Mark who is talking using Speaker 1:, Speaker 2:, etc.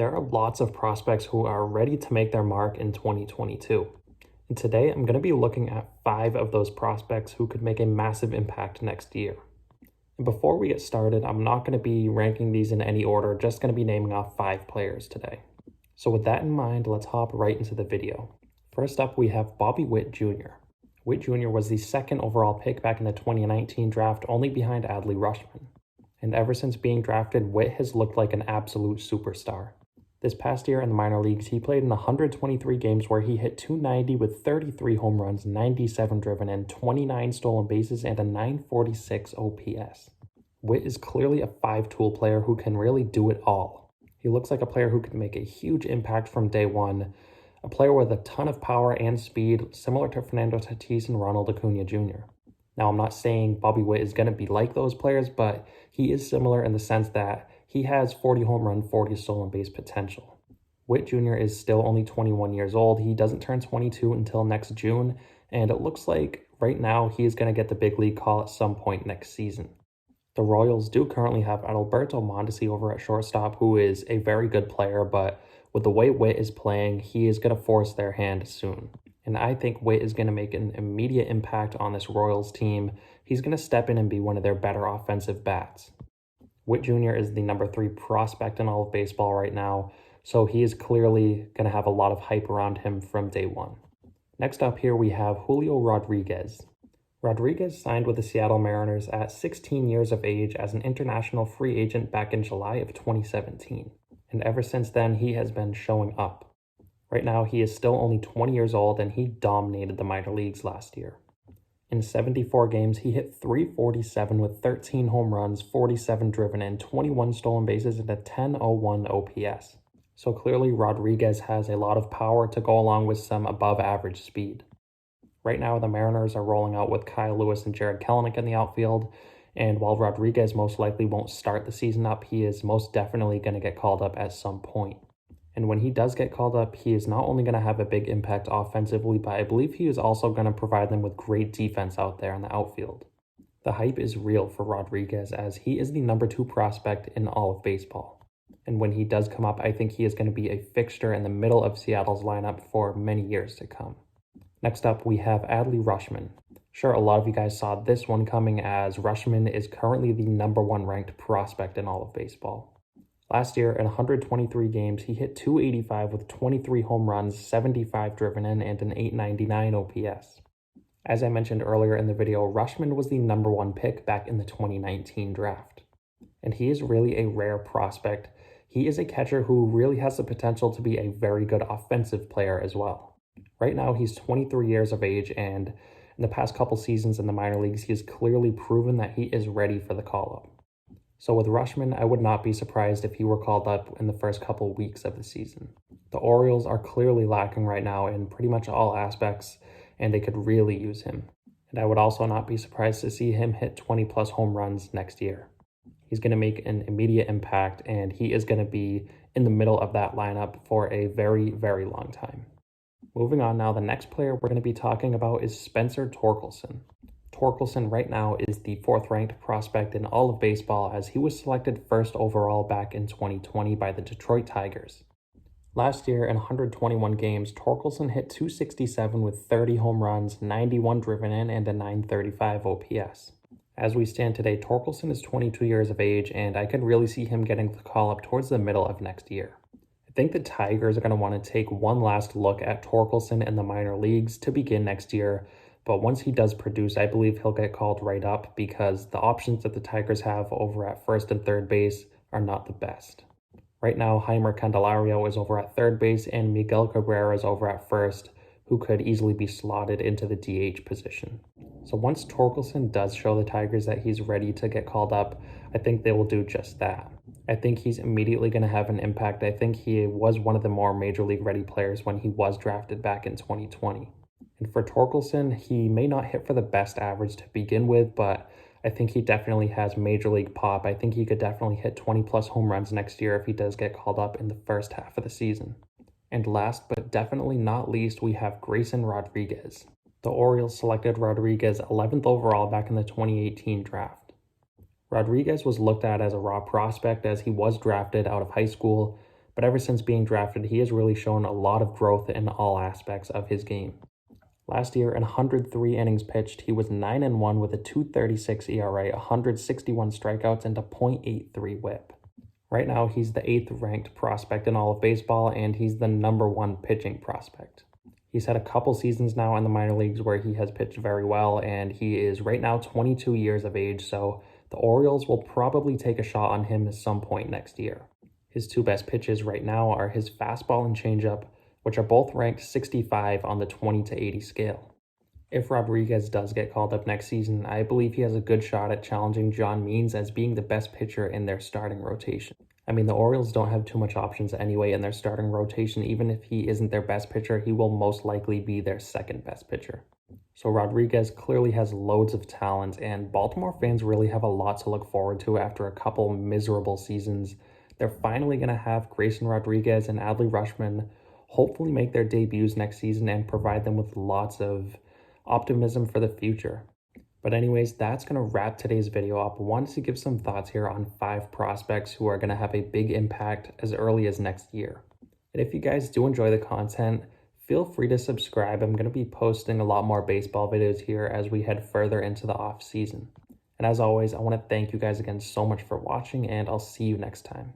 Speaker 1: There are lots of prospects who are ready to make their mark in 2022. And today I'm going to be looking at 5 of those prospects who could make a massive impact next year. And before we get started, I'm not going to be ranking these in any order, just going to be naming off 5 players today. So with that in mind, let's hop right into the video. First up, we have Bobby Witt Jr. Witt Jr. was the second overall pick back in the 2019 draft, only behind Adley Rutschman. And ever since being drafted, Witt has looked like an absolute superstar. This past year in the minor leagues, he played in 123 games where he hit .290 with 33 home runs, 97 driven in, 29 stolen bases, and a .946 OPS. Witt is clearly a 5-tool player who can really do it all. He looks like a player who could make a huge impact from day one, a player with a ton of power and speed, similar to Fernando Tatis and Ronald Acuna Jr. Now, I'm not saying Bobby Witt is going to be like those players, but he is similar in the sense that he has 40 home run, 40 stolen base potential. Witt Jr. is still only 21 years old. He doesn't turn 22 until next June, and it looks like right now he is going to get the big league call at some point next season. The Royals do currently have Adalberto Mondesi over at shortstop, who is a very good player, but with the way Witt is playing, he is going to force their hand soon. And I think Witt is going to make an immediate impact on this Royals team. He's going to step in and be one of their better offensive bats. Witt Jr. is the number 3 prospect in all of baseball right now, so he is clearly going to have a lot of hype around him from day one. Next up here we have Julio Rodriguez. Rodriguez signed with the Seattle Mariners at 16 years of age as an international free agent back in July of 2017, and ever since then he has been showing up. Right now he is still only 20 years old and he dominated the minor leagues last year. In 74 games, he hit .347 with 13 home runs, 47 driven in, 21 stolen bases, and a .1001 OPS. So clearly, Rodriguez has a lot of power to go along with some above-average speed. Right now, the Mariners are rolling out with Kyle Lewis and Jared Kelenic in the outfield, and while Rodriguez most likely won't start the season up, he is most definitely going to get called up at some point. And when he does get called up, he is not only going to have a big impact offensively, but I believe he is also going to provide them with great defense out there in the outfield. The hype is real for Rodriguez as he is the number 2 prospect in all of baseball. And when he does come up, I think he is going to be a fixture in the middle of Seattle's lineup for many years to come. Next up, we have Adley Rutschman. Sure, a lot of you guys saw this one coming as Rutschman is currently the number 1 ranked prospect in all of baseball. Last year, in 123 games, he hit .285 with 23 home runs, 75 driven in, and an .899 OPS. As I mentioned earlier in the video, Rutschman was the number 1 pick back in the 2019 draft. And he is really a rare prospect. He is a catcher who really has the potential to be a very good offensive player as well. Right now, he's 23 years of age, and in the past couple seasons in the minor leagues, he has clearly proven that he is ready for the call-up. So with Rutschman, I would not be surprised if he were called up in the first couple weeks of the season. The Orioles are clearly lacking right now in pretty much all aspects, and they could really use him. And I would also not be surprised to see him hit 20-plus home runs next year. He's going to make an immediate impact, and he is going to be in the middle of that lineup for a very, very long time. Moving on now, the next player we're going to be talking about is Spencer Torkelson. Torkelson right now is the 4th ranked prospect in all of baseball as he was selected 1st overall back in 2020 by the Detroit Tigers. Last year in 121 games, Torkelson hit .267 with 30 home runs, 91 driven in, and a .935 OPS. As we stand today, Torkelson is 22 years of age, and I could really see him getting the call up towards the middle of next year. I think the Tigers are going to want to take one last look at Torkelson in the minor leagues to begin next year, but once he does produce, I believe he'll get called right up because the options that the Tigers have over at 1st and 3rd base are not the best. Right now, Heimer Candelario is over at 3rd base and Miguel Cabrera is over at 1st, who could easily be slotted into the DH position. So once Torkelson does show the Tigers that he's ready to get called up, I think they will do just that. I think he's immediately going to have an impact. I think he was one of the more major league ready players when he was drafted back in 2020. And for Torkelson, he may not hit for the best average to begin with, but I think he definitely has major league pop. I think he could definitely hit 20-plus home runs next year if he does get called up in the first half of the season. And last but definitely not least, we have Grayson Rodriguez. The Orioles selected Rodriguez 11th overall back in the 2018 draft. Rodriguez was looked at as a raw prospect as he was drafted out of high school, but ever since being drafted, he has really shown a lot of growth in all aspects of his game. Last year, in 103 innings pitched, he was 9-1 with a 2.36 ERA, 161 strikeouts, and a .83 whip. Right now, he's the 8th ranked prospect in all of baseball, and he's the #1 pitching prospect. He's had a couple seasons now in the minor leagues where he has pitched very well, and he is right now 22 years of age, so the Orioles will probably take a shot on him at some point next year. His two best pitches right now are his fastball and changeup, which are both ranked 65 on the 20 to 80 scale. If Rodriguez does get called up next season, I believe he has a good shot at challenging John Means as being the best pitcher in their starting rotation. I mean, the Orioles don't have too much options anyway in their starting rotation. Even if he isn't their best pitcher, he will most likely be their second best pitcher. So Rodriguez clearly has loads of talent, and Baltimore fans really have a lot to look forward to after a couple miserable seasons. They're finally going to have Grayson Rodriguez and Adley Rutschman hopefully make their debuts next season and provide them with lots of optimism for the future. But anyways, that's going to wrap today's video up. I wanted to give some thoughts here on 5 prospects who are going to have a big impact as early as next year. And if you guys do enjoy the content, feel free to subscribe. I'm going to be posting a lot more baseball videos here as we head further into the off season. And as always, I want to thank you guys again so much for watching, and I'll see you next time.